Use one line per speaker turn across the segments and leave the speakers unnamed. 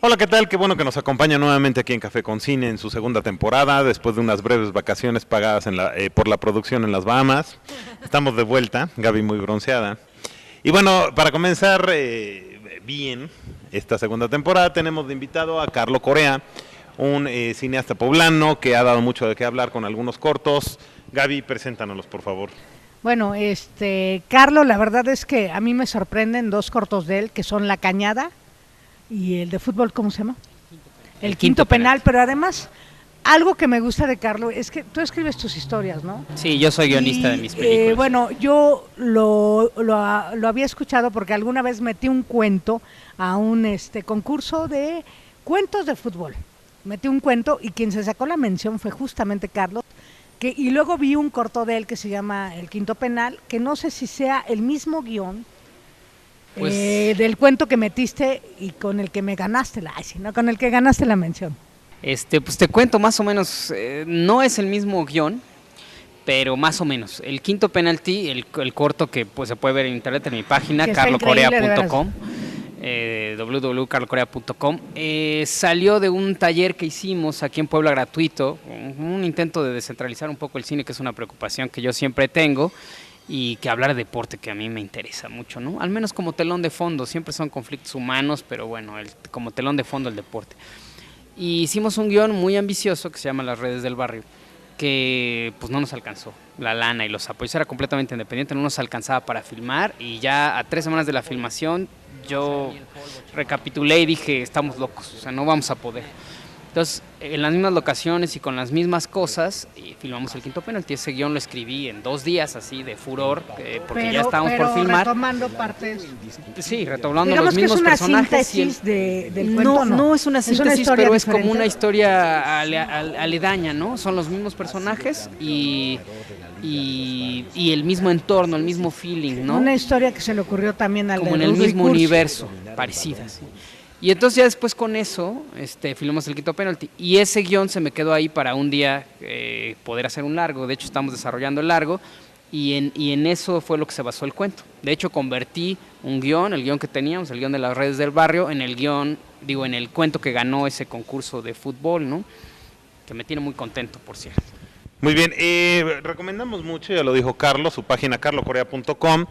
Hola, ¿qué tal? Qué bueno que nos acompaña nuevamente aquí en Café con Cine en su segunda temporada, después de unas breves vacaciones pagadas por la producción en las Bahamas. Estamos de vuelta, Gaby muy bronceada. Y bueno, para comenzar bien esta segunda temporada, tenemos de invitado a Carlo Correa, un cineasta poblano que ha dado mucho de qué hablar con algunos cortos. Gaby, preséntanos, por favor.
Bueno, Carlos, la verdad es que a mí me sorprenden dos cortos de él, que son La Cañada y el de fútbol, ¿cómo se llama? El quinto penal, pero además, algo que me gusta de Carlos es que tú escribes tus historias, ¿no?
Sí, yo soy guionista de mis películas.
Bueno, yo lo había escuchado porque alguna vez metí un cuento a un concurso de cuentos de fútbol. Metí un cuento y quien se sacó la mención fue justamente Carlos. Y luego vi un corto de él que se llama El Quinto Penal, que no sé si sea el mismo guión pues, del cuento que metiste y con el que me ganaste con el que ganaste la mención.
Pues te cuento más o menos, no es el mismo guión, pero más o menos. El Quinto Penalti, el corto que pues, se puede ver en internet en mi página, carlocorea.com. www.carlocorea.com salió de un taller que hicimos aquí en Puebla gratuito, un intento de descentralizar un poco el cine, que es una preocupación que yo siempre tengo, y que hablar de deporte, que a mí me interesa mucho, ¿no? Al menos como telón de fondo, siempre son conflictos humanos, pero bueno, como telón de fondo el deporte. Y hicimos un guión muy ambicioso que se llama Las Redes del Barrio, que pues no nos alcanzó la lana y los apoyos, era completamente independiente, no nos alcanzaba para filmar, y ya a 3 semanas de la filmación yo recapitulé y dije, estamos locos, o sea, no vamos a poder. Entonces, en las mismas locaciones y con las mismas cosas, filmamos El Quinto Penalti. Ese guión lo escribí en 2 días, así, de furor, porque ya estábamos por filmar.
Retomando partes.
Sí, retomando
Digamos
los mismos personajes.
Digamos que es una síntesis del cuento, ¿no?
No es una síntesis, pero es
diferente.
como una historia aledaña, ¿no? Son los mismos personajes y el mismo entorno, el mismo feeling, ¿no?
Una historia que se le ocurrió también al
como en el mismo universo, parecida, sí. Y entonces ya después con eso filmamos El Quinto Penalti, y ese guión se me quedó ahí para un día poder hacer un largo. De hecho estamos desarrollando el largo, y en eso fue lo que se basó el cuento. De hecho convertí el guión que teníamos, el guión de Las Redes del Barrio, en el cuento que ganó ese concurso de fútbol, ¿no? Que me tiene muy contento, por cierto.
Muy bien, recomendamos mucho, ya lo dijo Carlos, su página carlocorea.com.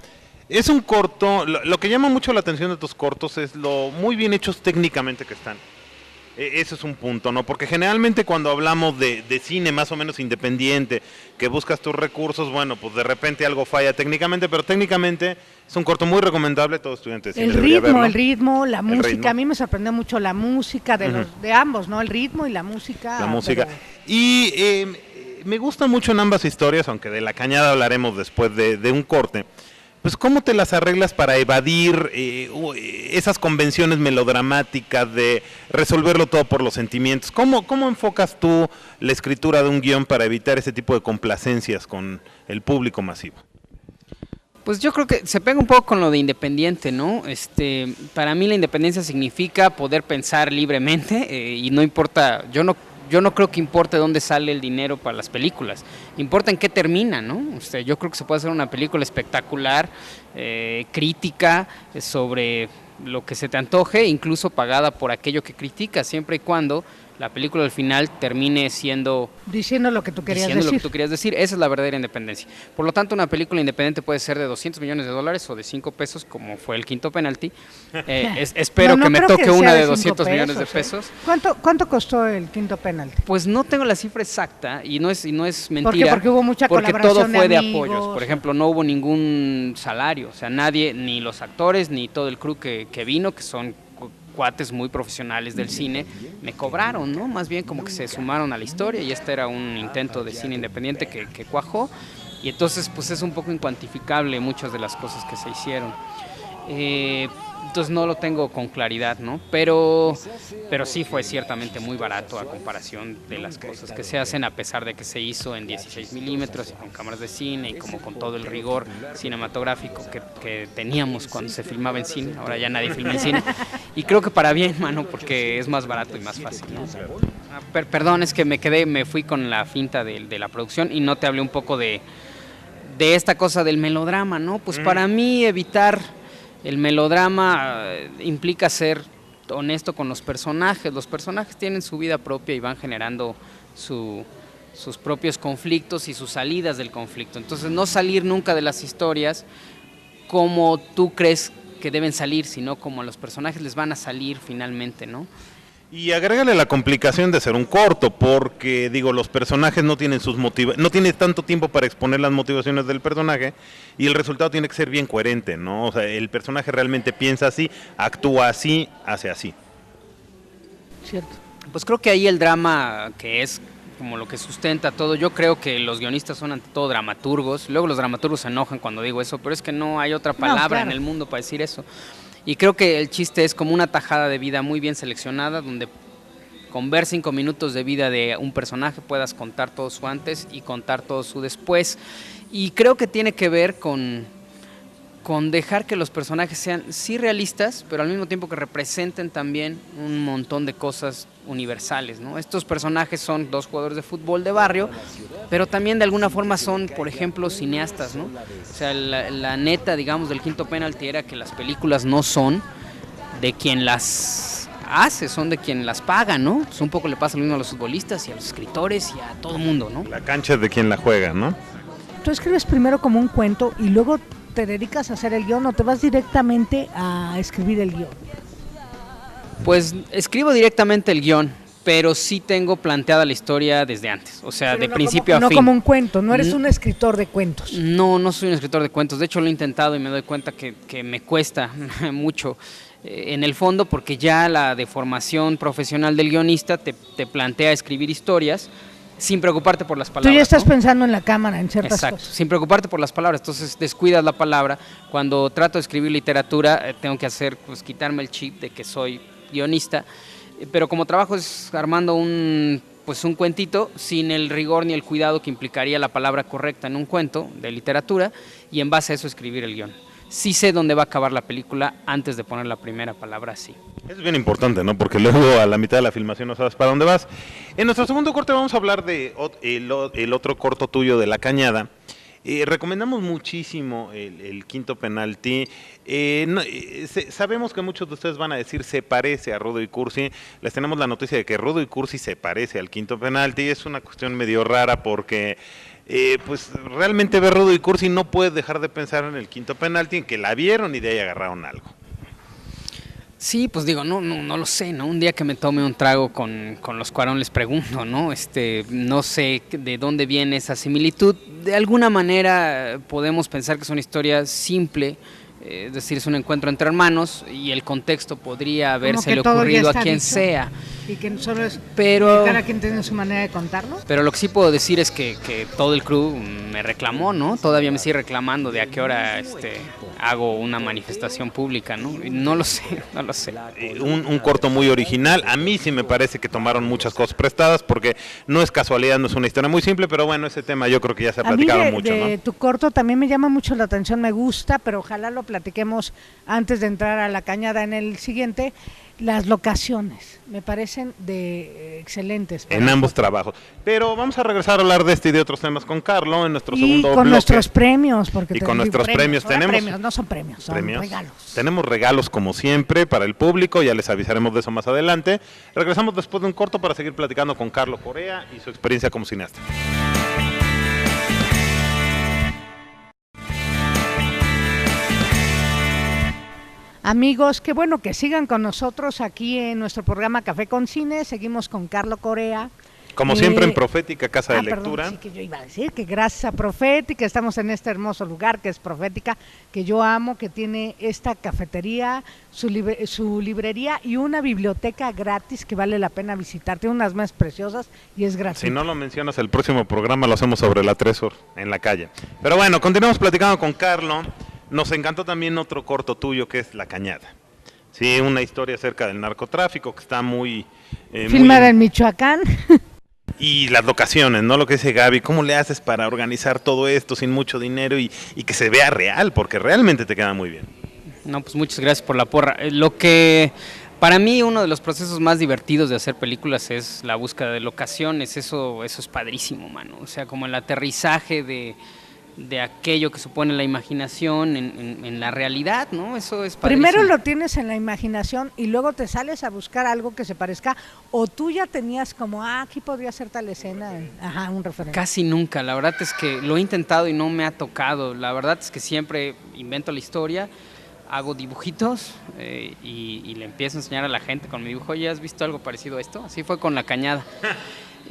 Es un corto, lo que llama mucho la atención de tus cortos es lo muy bien hechos técnicamente que están. Ese es un punto, ¿no? Porque generalmente cuando hablamos de cine más o menos independiente, que buscas tus recursos, bueno, pues de repente algo falla técnicamente, pero técnicamente es un corto muy recomendable, todo estudiante de cine debería verlo.
El ritmo, la música,
ritmo.
A mí me sorprendió mucho la música de ambos, ¿no? El ritmo y la música.
La música. Pero... Y me gustan mucho en ambas historias, aunque de La Cañada hablaremos después de un corte. Pues ¿cómo te las arreglas para evadir esas convenciones melodramáticas de resolverlo todo por los sentimientos? ¿Cómo enfocas tú la escritura de un guión para evitar ese tipo de complacencias con el público masivo?
Pues yo creo que se pega un poco con lo de independiente, ¿no? Para mí la independencia significa poder pensar libremente, y no importa, yo no creo que importe dónde sale el dinero para las películas, importa en qué termina, ¿no? Yo creo que se puede hacer una película espectacular, crítica, sobre lo que se te antoje, incluso pagada por aquello que critica, siempre y cuando la película al final termine
diciendo lo que tú querías decir.
Esa es la verdadera independencia. Por lo tanto, una película independiente puede ser de $200 millones o de $5, como fue El Quinto Penalti. Espero que me toque una de $200 millones de pesos.
¿Cuánto costó El Quinto Penalti?
Pues no tengo la cifra exacta, y no es mentira.
Porque hubo mucha colaboración.
Porque todo fue de
amigos.
apoyos. Por ejemplo, no hubo ningún salario, o sea, nadie, ni los actores, ni todo el crew que vino, que son cuates muy profesionales del cine, me cobraron, ¿no? Más bien como que se sumaron a la historia, y este era un intento de cine independiente que cuajó, y entonces pues es un poco incuantificable muchas de las cosas que se hicieron. Entonces no lo tengo con claridad, ¿no? Pero sí fue ciertamente muy barato a comparación de las cosas que se hacen, a pesar de que se hizo en 16 milímetros y con cámaras de cine y como con todo el rigor cinematográfico que teníamos cuando se filmaba en cine. Ahora ya nadie filma en cine, y creo que para bien, mano, porque es más barato y más fácil, ¿no? Perdón, es que me fui con la finta de la producción y no te hablé un poco de esta cosa del melodrama, ¿no? Pues para mí evitar el melodrama implica ser honesto con los personajes. Los personajes tienen su vida propia y van generando sus propios conflictos y sus salidas del conflicto. Entonces no salir nunca de las historias como tú crees que deben salir, sino como los personajes les van a salir finalmente, ¿no?
Y agrégale la complicación de ser un corto, porque digo, los personajes no tienen no tienen tanto tiempo para exponer las motivaciones del personaje y el resultado tiene que ser bien coherente, ¿no? O sea, el personaje realmente piensa así, actúa así, hace así.
Cierto.
Pues creo que ahí el drama, que es como lo que sustenta todo, yo creo que los guionistas son ante todo dramaturgos, luego los dramaturgos se enojan cuando digo eso, pero es que no hay otra palabra en el mundo para decir eso. Y creo que el chiste es como una tajada de vida muy bien seleccionada, donde con ver 5 minutos de vida de un personaje puedas contar todo su antes y contar todo su después. Y creo que tiene que ver con dejar que los personajes sean sí realistas, pero al mismo tiempo que representen también un montón de cosas universales, ¿no? Estos personajes son 2 jugadores de fútbol de barrio, pero también de alguna forma son, por ejemplo, cineastas, ¿no? O sea, la neta, digamos, del Quinto Penalti era que las películas no son de quien las hace, son de quien las paga, ¿no? Pues un poco le pasa lo mismo a los futbolistas y a los escritores y a todo el mundo, ¿no?
La cancha es de quien la juega, ¿no?
Tú escribes primero como un cuento y luego te dedicas a hacer el guión o te vas directamente a escribir el guión.
Pues escribo directamente el guión, pero sí tengo planteada la historia desde antes, o sea,
Pero
de
no
principio
como,
a fin.
No como un cuento, no eres un escritor de cuentos.
No soy un escritor de cuentos, de hecho lo he intentado y me doy cuenta que me cuesta mucho en el fondo, porque ya la deformación profesional del guionista te plantea escribir historias sin preocuparte por las palabras.
Tú ya estás
¿no?
pensando en la cámara, en ciertas
Exacto,
cosas.
sin preocuparte por las palabras, entonces descuidas la palabra. Cuando trato de escribir literatura tengo que hacer, pues quitarme el chip de que soy guionista, pero como trabajo es armando un cuentito sin el rigor ni el cuidado que implicaría la palabra correcta en un cuento de literatura, y en base a eso escribir el guión. Sí sé dónde va a acabar la película antes de poner la primera palabra, sí.
Es bien importante, ¿no? Porque luego a la mitad de la filmación no sabes para dónde vas. En nuestro segundo corte vamos a hablar de el otro corto tuyo, de La Cañada. Recomendamos muchísimo el Quinto Penalti. Sabemos que muchos de ustedes van a decir se parece a Rudo y Cursi. Les tenemos la noticia de que Rudo y Cursi se parece al Quinto Penalti. Es una cuestión medio rara porque pues realmente ver Rudo y Cursi no puedes dejar de pensar en el Quinto Penalti, en que la vieron y de ahí agarraron algo.
Sí, pues digo, no lo sé, ¿no? Un día que me tome un trago con los Cuarón les pregunto, ¿no? No sé de dónde viene esa similitud. De alguna manera podemos pensar que es una historia simple, es decir, es un encuentro entre hermanos y el contexto podría habérsele ocurrido a quien
dicho,
sea.
Y que solo es
Pero
cada quien tiene su manera de contarlo.
Pero lo que sí puedo decir es que todo el crew me reclamó, ¿no? Todavía me sigue reclamando de a qué hora hago una manifestación pública, ¿no? Y no lo sé.
Un corto muy original. A mí sí me parece que tomaron muchas cosas prestadas, porque no es casualidad, no es una historia muy simple, pero bueno, ese tema yo creo que ya se ha platicado mucho, ¿no?
Tu corto también me llama mucho la atención, me gusta, pero ojalá lo platiquemos antes de entrar a La Cañada en el siguiente. Las locaciones me parecen excelentes.
En ambos trabajos. Pero vamos a regresar a hablar de este y de otros temas con Carlo en nuestro segundo bloque.
Y con nuestros premios.
Y con nuestros premios tenemos...
Premios, no son premios, son regalos.
Tenemos regalos como siempre para el público, ya les avisaremos de eso más adelante. Regresamos después de un corto para seguir platicando con Carlo Correa y su experiencia como cineasta.
Amigos, qué bueno que sigan con nosotros aquí en nuestro programa Café con Cine. Seguimos con Carlo Correa.
Como siempre en Profética, Casa de Lectura.
Perdón, sí, que yo iba a decir que gracias a Profética estamos en este hermoso lugar que es Profética, que yo amo, que tiene esta cafetería, su librería y una biblioteca gratis que vale la pena visitar. Tiene unas más preciosas y es gratis.
Si no lo mencionas, el próximo programa lo hacemos sobre la Tresor en la calle. Pero bueno, continuamos platicando con Carlo. Nos encantó también otro corto tuyo que es La Cañada. Sí, una historia acerca del narcotráfico que está muy...
filmada en Michoacán.
Y las locaciones, ¿no? Lo que dice Gaby, ¿cómo le haces para organizar todo esto sin mucho dinero y que se vea real? Porque realmente te queda muy bien.
No, pues muchas gracias por la porra. Lo que para mí uno de los procesos más divertidos de hacer películas es la búsqueda de locaciones. Eso es padrísimo, mano. O sea, como el aterrizaje de de aquello que supone la imaginación en la realidad, ¿no? Eso es padrísimo.
Primero lo tienes en la imaginación y luego te sales a buscar algo que se parezca, o tú ya tenías como, aquí podría ser tal escena, un referente.
Casi nunca, la verdad es que lo he intentado y no me ha tocado, la verdad es que siempre invento la historia, hago dibujitos y le empiezo a enseñar a la gente con mi dibujo, oye, ¿has visto algo parecido a esto? Así fue con La Cañada.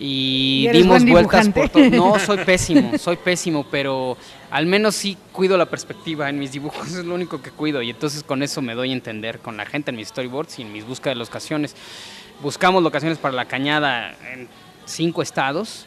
Y dimos vueltas por todo. No, soy pésimo, pero al menos sí cuido la perspectiva en mis dibujos, es lo único que cuido, y entonces con eso me doy a entender con la gente en mis storyboards y en mis búsquedas de locaciones. Buscamos locaciones para La Cañada en 5 estados,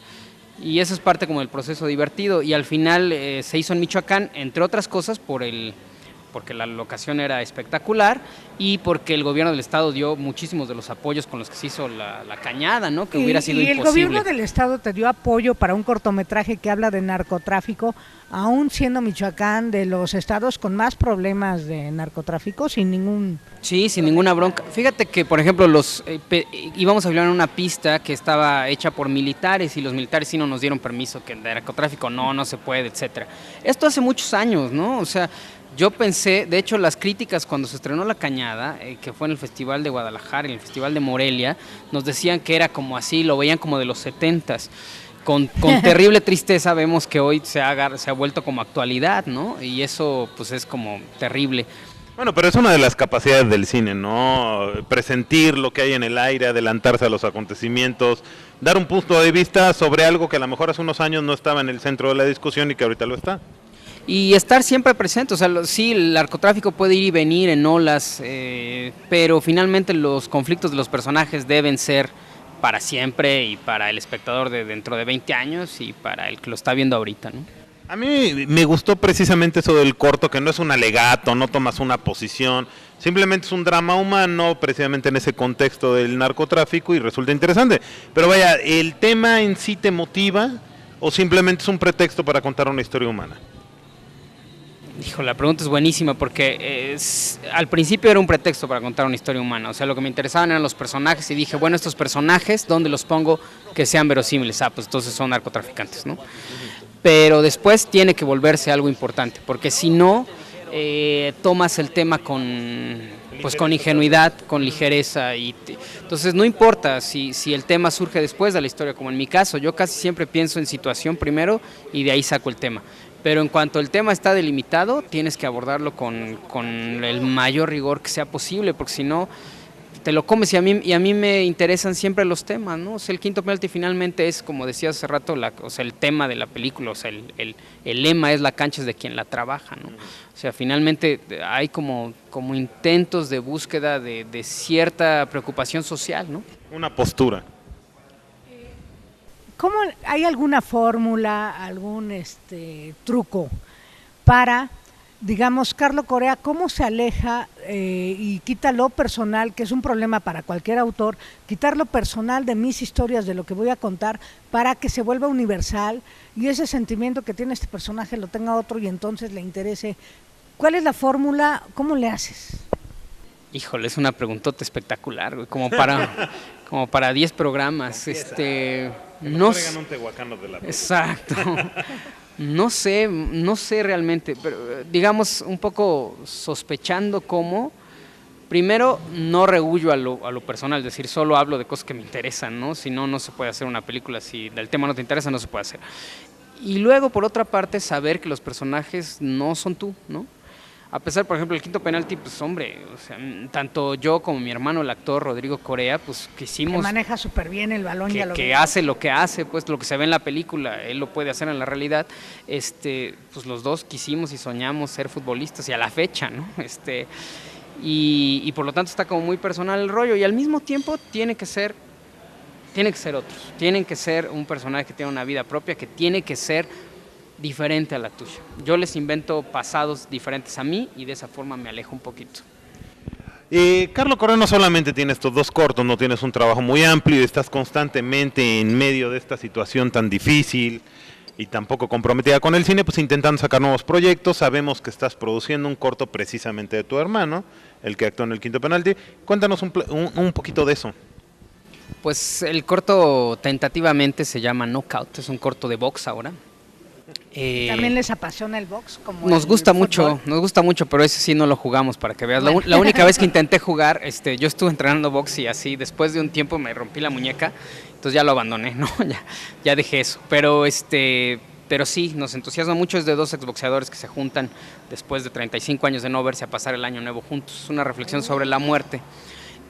y eso es parte como del proceso divertido, y al final se hizo en Michoacán, entre otras cosas porque la locación era espectacular y porque el gobierno del estado dio muchísimos de los apoyos con los que se hizo la Cañada, ¿no? Que hubiera sido imposible.
Y el gobierno del estado te dio apoyo para un cortometraje que habla de narcotráfico, aún siendo Michoacán de los estados con más problemas de narcotráfico, sin ningún...
Sí, sin ninguna bronca. Fíjate que, por ejemplo, íbamos a filmar en una pista que estaba hecha por militares y los militares sí no nos dieron permiso, que el narcotráfico no se puede, etcétera. Esto hace muchos años, ¿no? O sea, yo pensé, de hecho las críticas cuando se estrenó La Cañada, que fue en el Festival de Guadalajara, en el Festival de Morelia, nos decían que era como así, lo veían como de los 70s. Con terrible tristeza vemos que hoy se ha vuelto como actualidad, ¿no? Y eso pues es como terrible.
Bueno, pero es una de las capacidades del cine, ¿no? Presentir lo que hay en el aire, adelantarse a los acontecimientos, dar un punto de vista sobre algo que a lo mejor hace unos años no estaba en el centro de la discusión y que ahorita lo está.
Y estar siempre presente, o sea, sí, el narcotráfico puede ir y venir en olas, pero finalmente los conflictos de los personajes deben ser para siempre y para el espectador de dentro de 20 años y para el que lo está viendo ahorita, ¿no?
A mí me gustó precisamente eso del corto, que no es un alegato, no tomas una posición, simplemente es un drama humano, precisamente en ese contexto del narcotráfico, y resulta interesante. Pero vaya, ¿el tema en sí te motiva o simplemente es un pretexto para contar una historia humana?
Hijo, la pregunta es buenísima porque al principio era un pretexto para contar una historia humana, o sea, lo que me interesaban eran los personajes y dije, bueno, estos personajes, ¿dónde los pongo que sean verosímiles? Pues entonces son narcotraficantes, ¿no? Pero después tiene que volverse algo importante, porque si no, tomas el tema con ingenuidad, con ligereza, entonces no importa si el tema surge después de la historia, como en mi caso, yo casi siempre pienso en situación primero y de ahí saco el tema. Pero en cuanto el tema está delimitado, tienes que abordarlo con el mayor rigor que sea posible, porque si no, te lo comes. Y a mí me interesan siempre los temas, ¿no? O sea, el quinto penalti finalmente es, como decías hace rato, o sea, el tema de la película, o sea, el lema es la cancha es de quien la trabaja, ¿no? O sea, finalmente hay como intentos de búsqueda de cierta preocupación social, ¿no?
Una postura.
¿Cómo hay alguna fórmula, algún truco para, digamos, Carlo Correa, cómo se aleja y quita lo personal, que es un problema para cualquier autor, quitar lo personal de mis historias, de lo que voy a contar, para que se vuelva universal y ese sentimiento que tiene este personaje lo tenga otro y entonces le interese? ¿Cuál es la fórmula? ¿Cómo le haces?
Híjole, es una preguntota espectacular, güey, como para 10 programas. No sé. Exacto. No sé realmente, pero digamos un poco sospechando cómo, primero no rehuyo a lo personal, es decir, solo hablo de cosas que me interesan, ¿no? Si no, no se puede hacer una película, si del tema no te interesa, no se puede hacer. Y luego, por otra parte, saber que los personajes no son tú, ¿no? A pesar, por ejemplo, el quinto penalti, pues hombre, o sea, tanto yo como mi hermano, el actor Rodrigo Corea, pues quisimos... Que
maneja súper bien el balón,
que hace lo que hace, pues lo que se ve en la película, él lo puede hacer en la realidad, pues los dos quisimos y soñamos ser futbolistas, y a la fecha, ¿no? Y por lo tanto está como muy personal el rollo, y al mismo tiempo tiene que ser otros, tienen que ser un personaje que tiene una vida propia, que tiene que ser diferente a la tuya. Yo les invento pasados diferentes a mí y de esa forma me alejo un poquito.
Carlo Correa no solamente tiene estos 2 cortos, no tienes un trabajo muy amplio y estás constantemente en medio de esta situación tan difícil y tan poco comprometida con el cine, pues intentando sacar nuevos proyectos. Sabemos que estás produciendo un corto precisamente de tu hermano, el que actuó en el quinto penalti. Cuéntanos un poquito de eso. Pues
el corto tentativamente se llama Knockout, es un corto de box ahora.
¿También les apasiona el box? Como
Nos
el
gusta
fútbol?
mucho, pero ese sí no lo jugamos para que veas.
Bueno.
La única vez que intenté jugar, yo estuve entrenando box y así, después de un tiempo me rompí la muñeca, entonces ya lo abandoné, ¿no? Ya dejé eso. Pero sí, nos entusiasma mucho, es de dos exboxeadores que se juntan después de 35 años de no verse a pasar el año nuevo juntos. Es una reflexión sobre la muerte.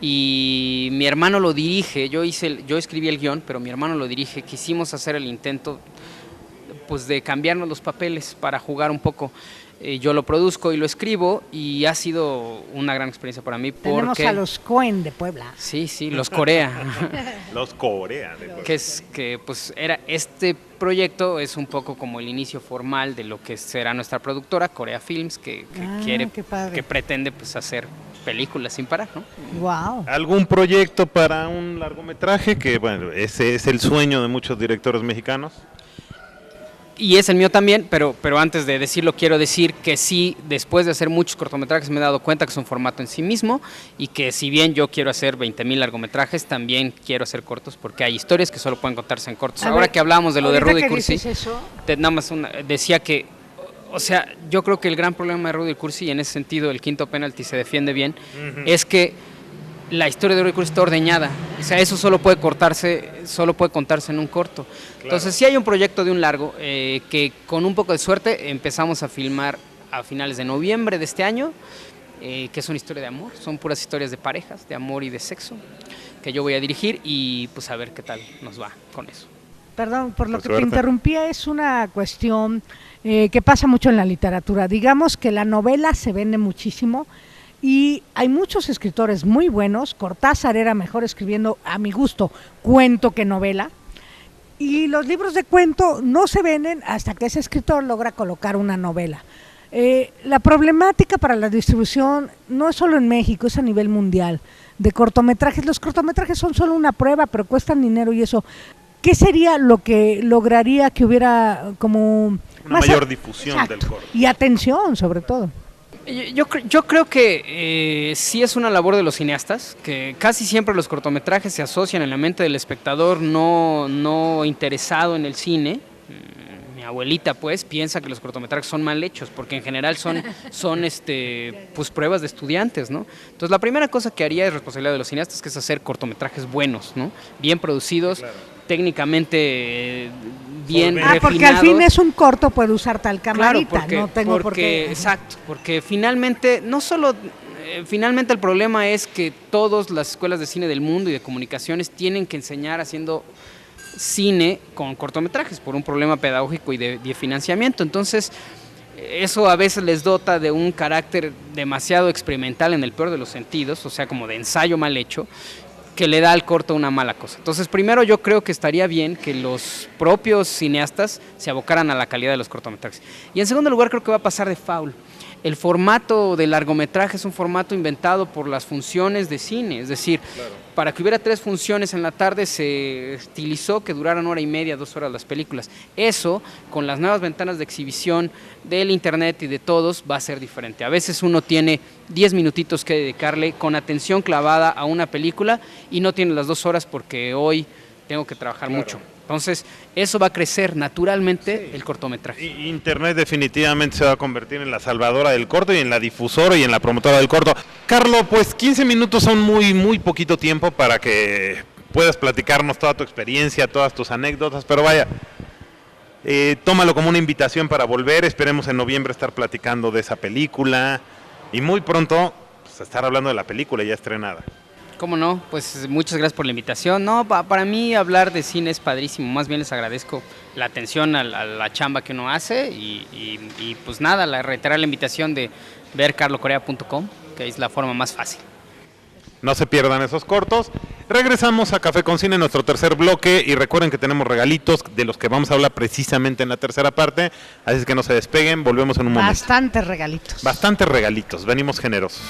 Y mi hermano lo dirige, yo escribí el guión, pero mi hermano lo dirige. Quisimos hacer el intento pues de cambiarnos los papeles para jugar un poco. Yo lo produzco y lo escribo y ha sido una gran experiencia para mí.
Tenemos a los Cohen de Puebla.
Sí, los Corea.
Los Corea.
Pues era este proyecto es un poco como el inicio formal de lo que será nuestra productora, Corea Films, que pretende pues hacer películas sin parar, ¿no?
Wow.
¿Algún proyecto para un largometraje? Que bueno, ese es el sueño de muchos directores mexicanos.
Y es el mío también, pero antes de decirlo quiero decir que sí, después de hacer muchos cortometrajes me he dado cuenta que es un formato en sí mismo y que si bien yo quiero hacer 20,000 largometrajes, también quiero hacer cortos porque hay historias que solo pueden contarse en cortos. Ahora que hablábamos de lo de Rudy Cursi, nada más decía que, o sea, yo creo que el gran problema de Rudy Cursi, y en ese sentido el quinto penalti se defiende bien, es que la historia de Rudy Cursi está ordeñada. O sea, eso solo puede contarse en un corto. Claro. Entonces, sí hay un proyecto de un largo que con un poco de suerte empezamos a filmar a finales de noviembre de este año, que es una historia de amor. Son puras historias de parejas, de amor y de sexo, que yo voy a dirigir y pues a ver qué tal nos va con eso.
Perdón, por lo que te interrumpía, es una cuestión que pasa mucho en la literatura. Digamos que la novela se vende muchísimo, y hay muchos escritores muy buenos. Cortázar era mejor escribiendo, a mi gusto, cuento que novela. Y los libros de cuento no se venden hasta que ese escritor logra colocar una novela. La problemática para la distribución no es solo en México, es a nivel mundial. De cortometrajes, los cortometrajes son solo una prueba, pero cuestan dinero y eso. ¿Qué sería lo que lograría que hubiera como
una mayor difusión del corto?
Y atención, sobre todo.
Yo creo que sí es una labor de los cineastas, que casi siempre los cortometrajes se asocian en la mente del espectador no interesado en el cine. Mi abuelita pues piensa que los cortometrajes son mal hechos, porque en general son pues pruebas de estudiantes, ¿no? Entonces la primera cosa que haría es responsabilidad de los cineastas, que es hacer cortometrajes buenos, ¿no? Bien producidos, claro. Técnicamente bien refinados.
Porque al fin es un corto, puede usar tal camarita,
claro,
no tengo por qué.
Exacto, porque finalmente finalmente el problema es que todas las escuelas de cine del mundo y de comunicaciones tienen que enseñar haciendo cine con cortometrajes por un problema pedagógico y de financiamiento. Entonces eso a veces les dota de un carácter demasiado experimental en el peor de los sentidos, o sea, como de ensayo mal hecho, que le da al corto una mala cosa. Entonces, primero yo creo que estaría bien que los propios cineastas se abocaran a la calidad de los cortometrajes. Y en segundo lugar, creo que va a pasar de foul. El formato de largometraje es un formato inventado por las funciones de cine, es decir, claro, para que hubiera 3 funciones en la tarde se estilizó que duraran 1:30, 2 horas las películas. Eso, con las nuevas ventanas de exhibición del internet y de todos, va a ser diferente. A veces uno tiene 10 minutitos que dedicarle con atención clavada a una película y no tiene las 2 horas porque hoy tengo que trabajar mucho. Entonces, eso va a crecer naturalmente, sí, el cortometraje.
Internet definitivamente se va a convertir en la salvadora del corto y en la difusora y en la promotora del corto. Carlos, pues 15 minutos son muy poquito tiempo para que puedas platicarnos toda tu experiencia, todas tus anécdotas, pero vaya, tómalo como una invitación para volver. Esperemos en noviembre estar platicando de esa película y muy pronto pues, estar hablando de la película ya estrenada.
¿Cómo no? Pues muchas gracias por la invitación. No, para mí hablar de cine es padrísimo. Más bien les agradezco la atención a la chamba que uno hace y pues nada, reiterar la invitación de ver carlocorea.com, que es la forma más fácil.
No se pierdan esos cortos. Regresamos a Café con Cine, nuestro tercer bloque, y recuerden que tenemos regalitos de los que vamos a hablar precisamente en la tercera parte, así es que no se despeguen, volvemos en un momento.
Bastantes regalitos.
Bastantes regalitos, venimos generosos.